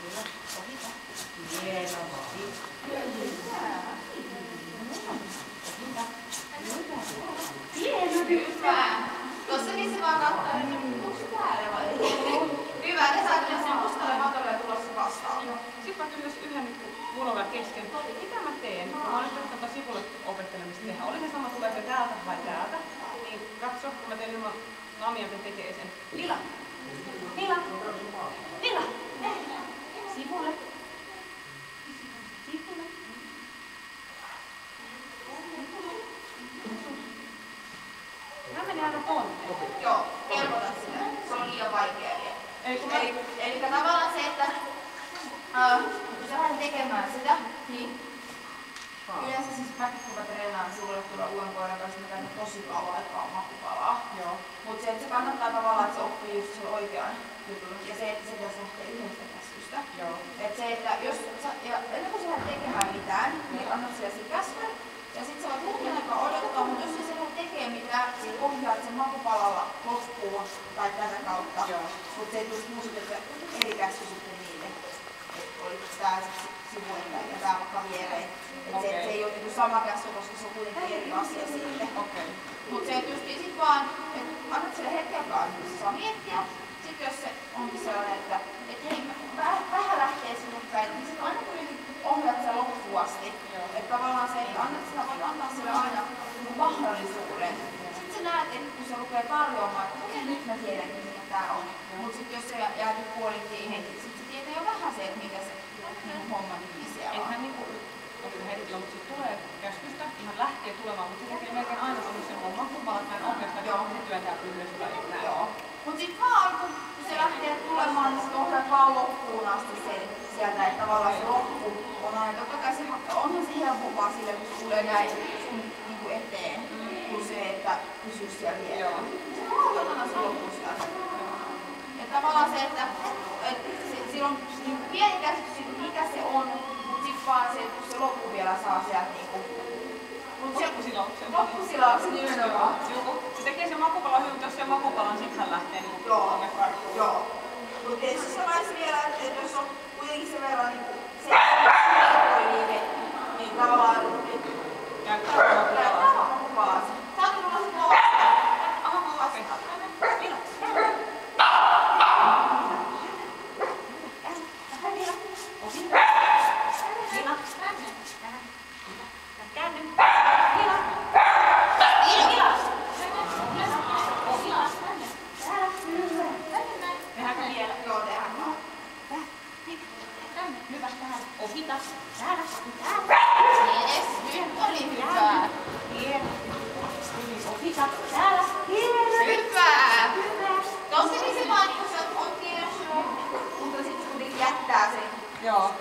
Kyllä. Ohita. Hieno. Hyvä. Tossakin se vaan katsoo, että onko täällä vai ei. Hyvä, ne saa kyllä sen mustalle matolle tulossa vastaan. Sitten mä kysyisin yhden vuorolla kesken. Mitä mä teen? Mä oon nyt tätä sivulle opettelemista tehdä. Oli se sama, tulee se täältä vai täältä. Niin katso, kun mä teen ilman namia, että tekee sen. Lila! Lila! Lila! Sivulle! Sivulle! Mä menen aina tonne. Joo, helpotat sitä. Se on liian vaikea vielä. Eli tavallaan se, että kun sä lähdet tekemään sitä, niin yleensä siis mäkin kun mä treenaan sivulle tulla uuden koiran kanssa, mä käyn tosi kauan aikaa makupalaa. Joo. Mut se, että se kannattaa tavallaan, että se oppii just sen oikean jutun. Ja se, että se pitäisi lähteä yhdestä käskystä. Joo. Et se, että jos sä, ja ennen kuin sä lähdet tekemään mitään, niin annat sille sen käskyn. Ja sit sä voit hetken aikaa odottaa, mutta jos sä lähdet tekemään mitään, sit ohjaat sen makupalalla loppuun tai tätä kautta. Mutta se ei just muistuttaa eri käsky sitten niille. Että oliko tää sivuille ja tää vaikka viereen. Okay. Se ei ole niinku sama käsky, koska se on kuitenkin eri asia siitä. Okay. Mut se, että just sit vaan, että annat sille hetken aikaa, että se saa miettiä. Sitten jos se onkin sellainen, että hei, vähän lähtee sinne päin, niin sit aina kuitenkin ohjaat sen loppuun asti. Että tavallaan se, että voit antaa sille aina mahdollisuuden. Sitten sä näet, että kun se rupeaa tarjoamaan, että okei, nyt mä tiedänkin, mikä tää on. Mut sit jos se jääkin puolin kiinni, niin sit se tietää jo vähän se, että mikä se homma nimi siellä on. Eihän niinku hetkellä, mutta se tulee käskystä, ihan lähtee tulemaan, mutta se tekee melkein aina semmoisen makupalat, mä en ohjasta, että se työntää ylös tai näin. Joo. Mut sit vaan kun se lähtee tulemaan, niin sit ohjaat vaan loppuun asti sen sieltä, että tavallaan se loppu on aina. Totta kai se onhan se helpompaa sille, kun tulee näin sun niinku eteen, kuin se, että pysyy siellä vielä. Se on aina se loppuun sieltä. Ja tavallaan se, että silloin niin pieni käsitys siitä, mikä se on, mut sit vaan se, että kun se loppu vielä saa sieltä niinku Loppusilauksen. Loppusilauksen nimenomaan. Se tekee sen makupalan hyvin, jos se makupalan sit hän lähtee niinku tonne karkuun. Joo. Mut tietysti sanois vielä, että jos on kuitenkin sen verran niinku se niin tavallaan käyttää makupalansa. Saatko tulla sit povasta? Aha, okei. Lila. Käänny. Lila. Tehdäänkö vielä? Joo, tehdään vaan. Hyvä. Ohita. Täällä. Yes, nyt oli hyvä. Hieno. Ohita. Täällä. Hyvä. Tossakin se vaan, kun sä oot kiinnostunut, mutta sit kuitenkin jättää sen. Joo.